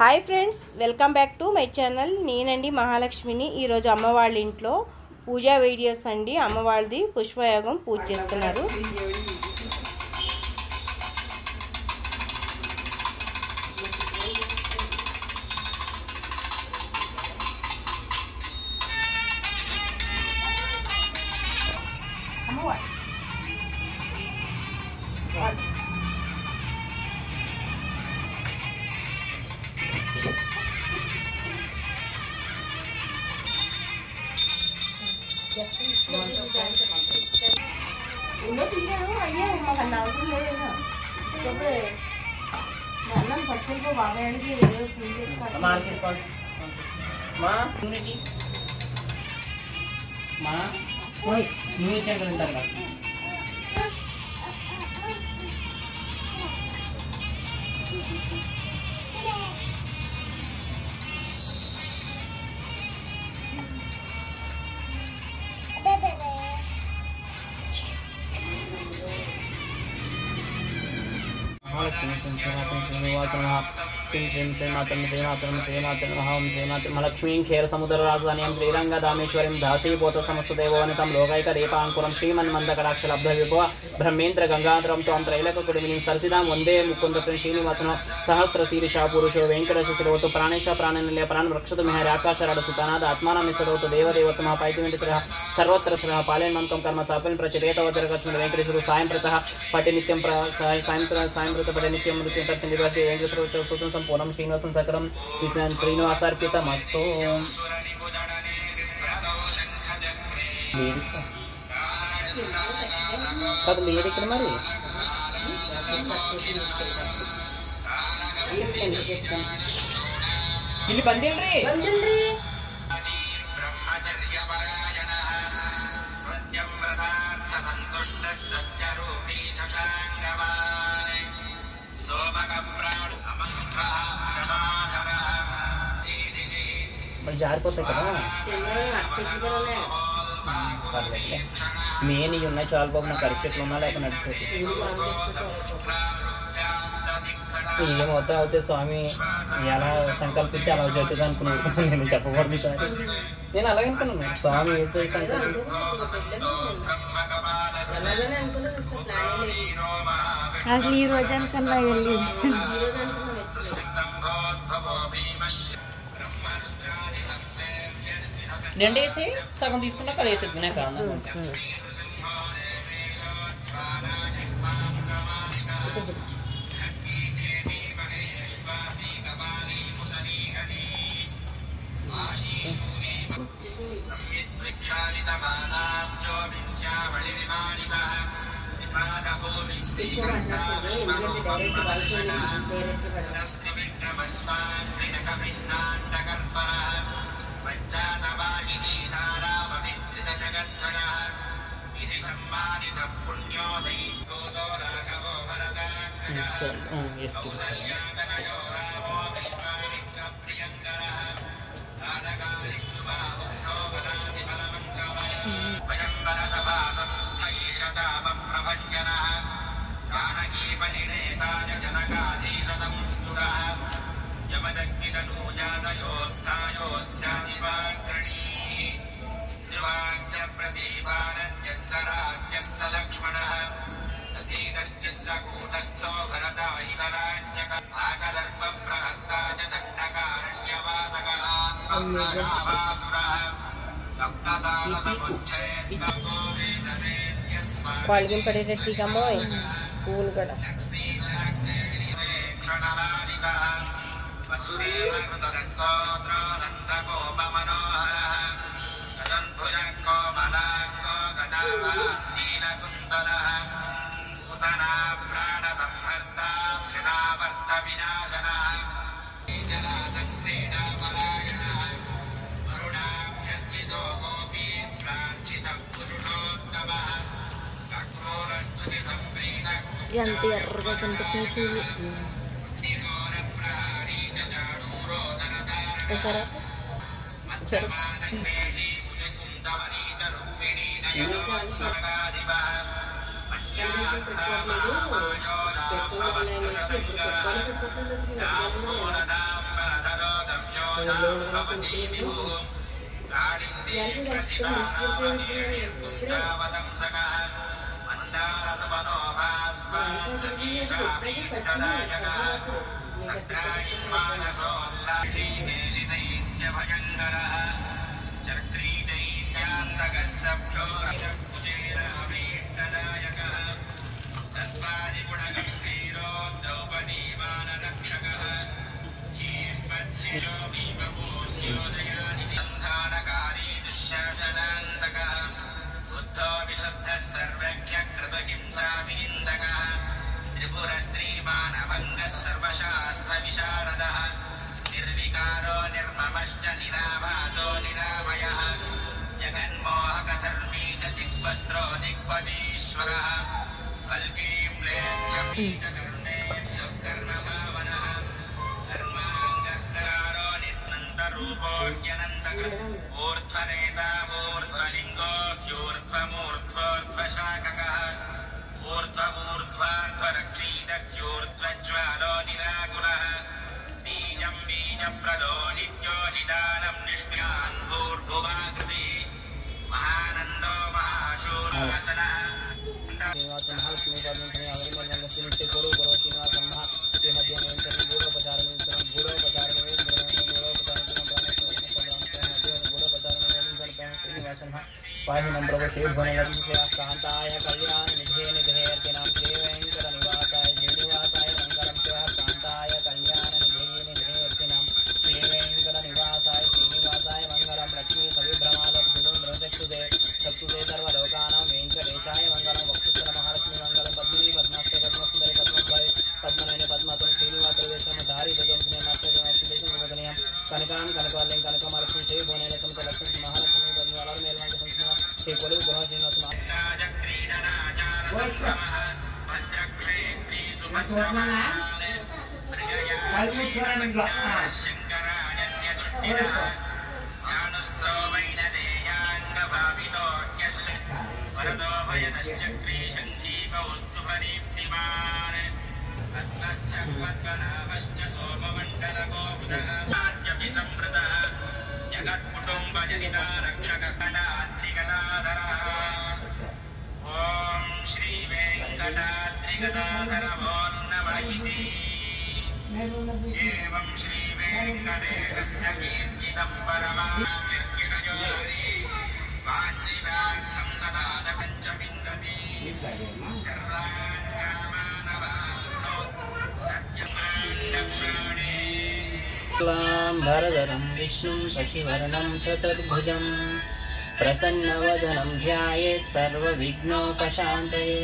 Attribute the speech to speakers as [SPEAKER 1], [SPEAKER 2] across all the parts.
[SPEAKER 1] Hi friends, welcome back to my channel. నేనండి మహాలక్ష్మిని. ఈరోజు అమ్మవాళ్ళ ఇంట్లో పూజా వీడియోస్ అండి. అమ్మవాళ్ళది పుష్పయాగం పూజ చేస్తున్నారు.
[SPEAKER 2] लक्ष्मीं क्षेर समुद्र राजधानीं श्रीरंगदामेश्वरीं दासीभूत समस्तदेवोनितं लोकैकदीपाङ्कुरं श्रीमन्मन्दकटाक्षलब्ध विभव ब्रह्मेन्द्र गंगाधरं त्वां त्रैलोक्यकुटुम्बिनीं सरसिदां वन्दे मुकुन्दं श्रीनिवासनं सहस्रशीर्षा पुरुषो वेङ्कटशिशिरोतु प्राणेश प्राणनिलय प्राणवृक्षतु मिहर आकाशराडसुतानाद आत्मानमिसरोतु देवदेवतमः पायतिमितिरः सर्वत्र श्रः पालयन् मन्कं कर्म साफल्यं प्रचरेतवदरकस्मिन् वेङ्कटेश्वरो सायं प्रतः पठे नित्यं सायं प्रत पठे नित्यं मृत्युं तत् निर्वाचे वेङ्कटेश्वरो संपूर्णं श्रीनिवासं सकरं श्रीनिवासार्पितमस्तु. कद लेर ఇక్కడ మరి ಇಲ್ಲಿ ಬಂದಿಲ್ರಿ మరి జారిపోతాయి కదా. మెయిన్ ఇవి ఉన్నాయి చాలు బాబు. నాకు అరిచెట్లు ఉన్నా లేక నడిచిపోతుంది. ఏమవుతా అవుతే స్వామి ఎలా సంకల్పిస్తే అలా జరుగుతుంది అనుకున్నాను. నేను చెప్పకూడదు సార్, నేను అలాగే అనుకున్నాను. స్వామి అయితే సంకల్పి
[SPEAKER 3] అసలు ఈ రోజు అనుకున్నా వెళ్ళి
[SPEAKER 2] రెండు వేసి సగం తీసుకున్నా అక్కడ వేసేది వినాక
[SPEAKER 1] వాళ్ళకి పడేటట్టుగా పూలు కూడా
[SPEAKER 3] ఎంత ఎర్రగా కనిపిస్తుంది.
[SPEAKER 1] సరే సరే
[SPEAKER 4] निर्विकारो निर्ममश्च निराभासो निरामयः जगन्मोहक धर्मी च दिग्वस्त्रो दिग्पदीश्वरः कल्कीं म्लेच्छं बीजकर्णे सुकर्मभावनः कर्माङ्गकारो निरन्तरूपो ह्यनन्तकृत् ऊर्ध्वरेता ऊर्ध्वलिङ्गो ह्यूर्ध्वमूर्ध्वोर्ध्वशाखकः ऊर्ध्वमूर्ध्वार्ध्वरक्षीदह्यूर्ध्वज्वालो निराकुलः बीजं बीजप्रदो नित्यो निदानं निष्क्रियान् भूर्भुवाकृति महानन्दो महाशूरवसनः
[SPEAKER 2] पाहिनं प्रभु श्रीभुवनकान्ताय कल्याण निधे निधे अर्चनां श्रीवेङ्कटनिवासाय श्रीनिवासाय मङ्गलं कान्ताय कल्याण निधे निधे अर्चनां श्रीवेङ्कटनिवासाय श्रीनिवासाय मङ्गलं लक्ष्मी सविभ्रमालचक्षुदे चक्षुदे सर्वलोकानां वेङ्कटेशाय मङ्गलं वक्षुस्थल महालक्ष्मी मङ्गलं पद्मिनी पद्मास्ते पद्मसुन्दरी पद्मद्वय पद्मनयने पद्मतुं श्रीनिवासदेशमधारी ददों कनकां कनकवल्लीं कनकमलक्ष्मी श्रीभुवनेन समतलक्ष्मी महालक्ष्मी पद्मवालं मेलनांक संस्कृत श्री कोलु गुणश्रीनिवास
[SPEAKER 4] जगत्कुटुम्बजनिता रक्षककटाद्रिगदाधरः ॐ श्री वेङ्कटाद्रिगदाधर वो नमः इति एवं श्री वेङ्कटेशस्य कीर्तितं परमाविर्गिरयोरि वाञ्छितार्थं ददात पञ्चविन्दति सर्वान् कामानवाप्नो सत्यमाण्डपुराणे
[SPEAKER 2] वरदरं विष्णुं शशिवर्णं चतुर्भुजं प्रसन्नवदनं ध्यायेत् सर्वविघ्नोपशान्तये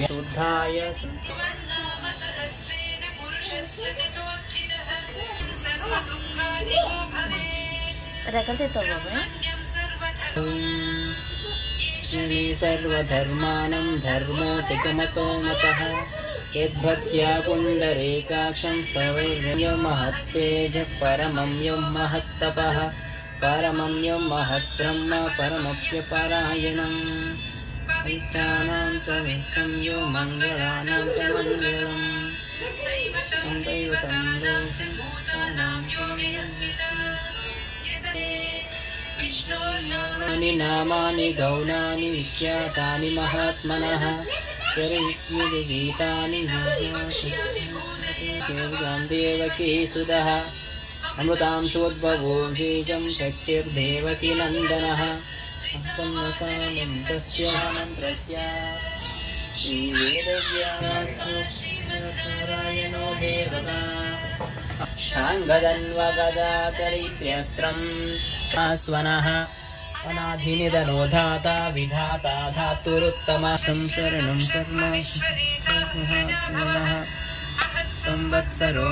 [SPEAKER 2] शुद्धाय सर्वधर्मानं धर्मोऽतिकमतो मतः यद्भक्त्या पुण्डरीकाक्षं सवैर्यं महत्तेज परमं यं महत्तपः परमं यं महद्ब्रह्म परमप्यपरायणं विद्यानां च विच्छं यो मङ्गलानां च मङ्गलम् दैवतं लोचनानां विष्णोर्नामानि नामानि गौणानि विख्यातानि महात्मनः गीतानि देवकी सुतः अमृतां शोद्भवो बीजं शक्तिर्देवकी नन्दनः मन्त्रस्य श्रीवेदव्यानो देवता शाङ्गदन्वगदातरित्र्यस्त्रम् आस्वनः अनाधिनिधनो धाता विधाता धातुरुत्तमः संसरणं कर्म संवत्सरो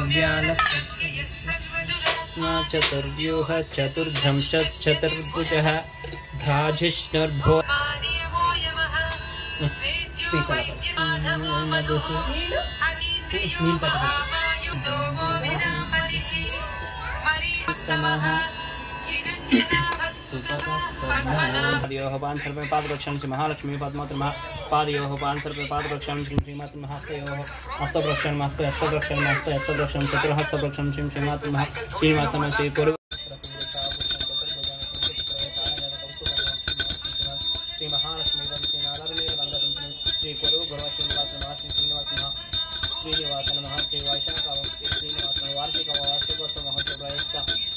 [SPEAKER 2] चतुर्व्यूहश्चतुर्ध्रंश्चतुर्भुजः भ्राजिष्णुर्भो उत्तमः पादयोः पांसर्पे पादरक्षं श्री महालक्ष्मी पद्मात्र पादयोः पांसर्पे पादरक्षं श्री श्रीमात्र हस्तयोः हस्तप्रक्षं हस्त हस्तप्रक्षं हस्त हस्तप्रक्षं चतुर्हस्तप्रक्षं श्री श्रीमात्र श्रीनिवासं श्री कुरु श्री महालक्ष्मी श्री नारायण श्री कुरु गुरु श्रीनिवास श्रीनिवास नमः श्री वैशाख श्रीनिवास वार्षिक वार्षिकोत्सव महोत्सव प्रयुक्त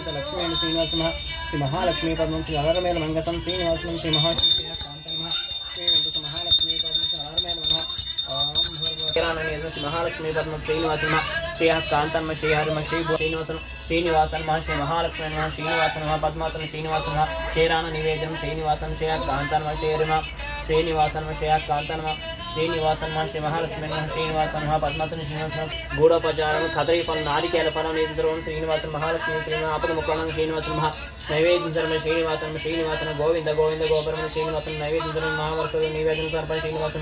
[SPEAKER 2] लक्ष्मी श्रीनिवास श्री महालक्ष्मी पद्म श्री अगरमेल मंगसम श्रीनिवास श्री महालक्ष्मी महालक्ष्मी पद्म श्रीनिवास श्री कांतन्म श्री हरिम श्री श्रीनिवास श्रीनिवास श्री महालक्ष्मी श्रीनिवास पद्मातन श्रीनिवास श्रीरान निवेदन श्रीनिवास श्री कांतन्म श्री हरिम श्रीनिवास श्री कांतन्म श्रीनिवास श्री महालक्ष्मी श्रीनिवास पद्मातन श्रीनिवास गूढ़ोपचार खतरी फल नारिकेल फल निद्रों श्रीनिवास महालक्ष्मी श्री आपदमुखण श्रीनिवास नैवेद्य धर्म श्रीनिवास श्रीनिवास गोविंद गोविंद गोपुरम श्रीनिवास नैवेद्य धर्म महावर्ष निवेदन सर्प श्रीनिवास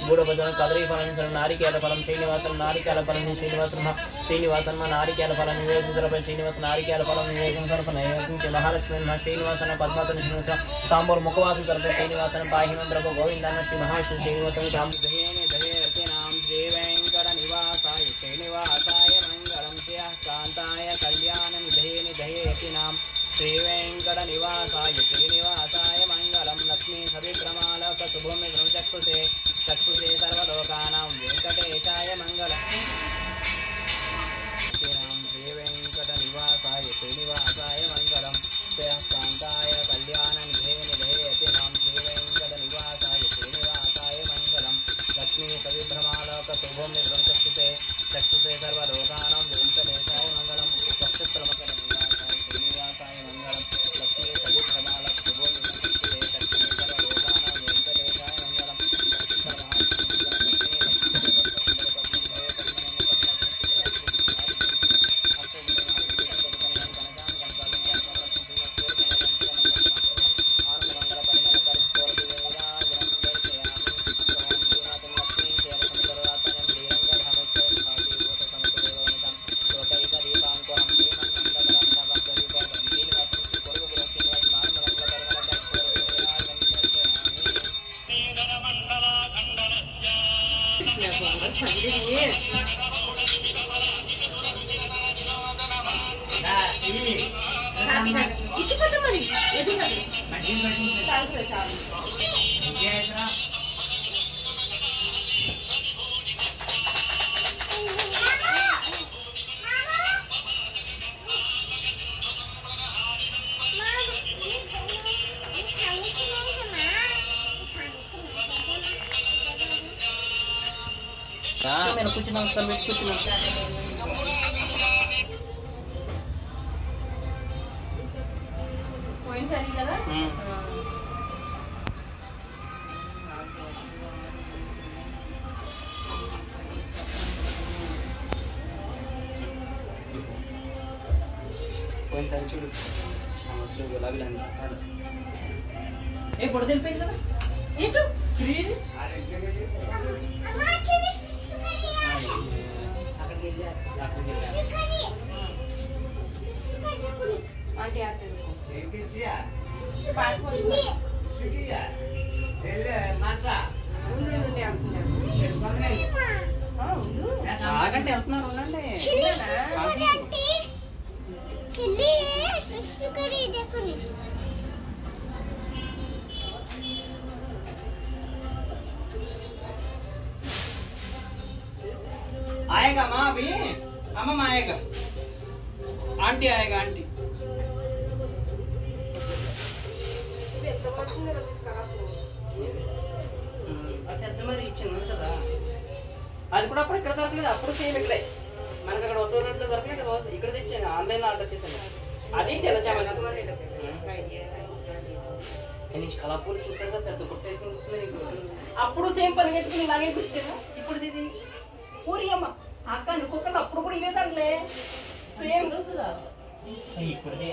[SPEAKER 2] गूढ़ोपचार खतरी फल नारिकेल फल श्रीनिवास नारिकेल फल श्रीनिवास श्रीनिवास नारिकेल फल निवेदन सर्प श्रीनिवास नारिकेल फल निवेदन सर्प नैवेद्य श्री महालक्ष्मी श्रीनिवास पद्मातन श्रीनिवास तांबूर मुखवास सर्प श्रीनिवास पाहि मंत्र गोविंद श्री महाविष्णु श्रीनिवास श्री वेंकट निवासाय श्रीनिवासाय मंगलम कांताय कल्याण निधये निधयेतिनाम श्री वेंकट निवासाय श्रीनिवासाय मंगलम लक्ष्मी सविक्रमालक शुभूमि चक्षुषे चक्षुषे सर्वलोकानां वेंकटेशाय मंगलम श्री वेंकट निवासाय श्रीनिवासाय मंगलम कांताय कल्याण निधये निधयेतिनाम श्री वेंकट निवासाय श्रीनिवासाय मंगलम लक्ष्मी सविभ्रमालोक शुभूमि चक्षुषे चक्षुषे सर्वलोकानां वेंकटेशाय मंगलम वक्षत्रमकर निवासाय श्रीनिवासाय मंगलम लक्ष्मी सविभ्रमालोक शुभूमि चक्षुषे चक्षुषे सर्वलोकानां वेंकटेशाय मंगलम कुछ नमस्कार कुछ नमस्कार చూడు గులాబీ ఏ పొడ తెలిపోయింది కదా ఏంటో ఫ్రీ ఆగంటే వెళ్తున్నారు ఉండండి आएगा माँ अभी अम्मा आएगा आंटी आएगा आंटी పెద్ద మరి ఇచ్చింది కదా అది కూడా అప్పుడు ఇక్కడ దొరకలేదు అప్పుడు సేమ్ ఇక్కడే మనకి అక్కడ వస్తున్నట్లు దొరకలే కదా, ఇక్కడ తెచ్చాను, ఆన్లైన్లో ఆర్డర్ చేశాను. అది తెల్లచామని నుంచి కళాపూర్ చూసాను కదా, పెద్ద కుట్టేసుకుని కూర్చుంది నీకు. అప్పుడు సేమ్ పని కట్టుకుని ఇలాగే కూర్చాను. ఇప్పుడు ఇది పూరి అమ్మ అక్క అనుకోకుండా అప్పుడు కూడా ఇదే దాంట్లే సేమ్ ఇప్పుడుదే.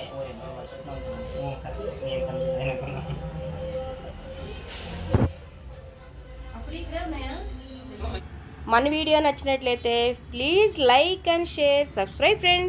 [SPEAKER 1] మన వీడియో నచ్చినట్లయితే please like and share, subscribe friends.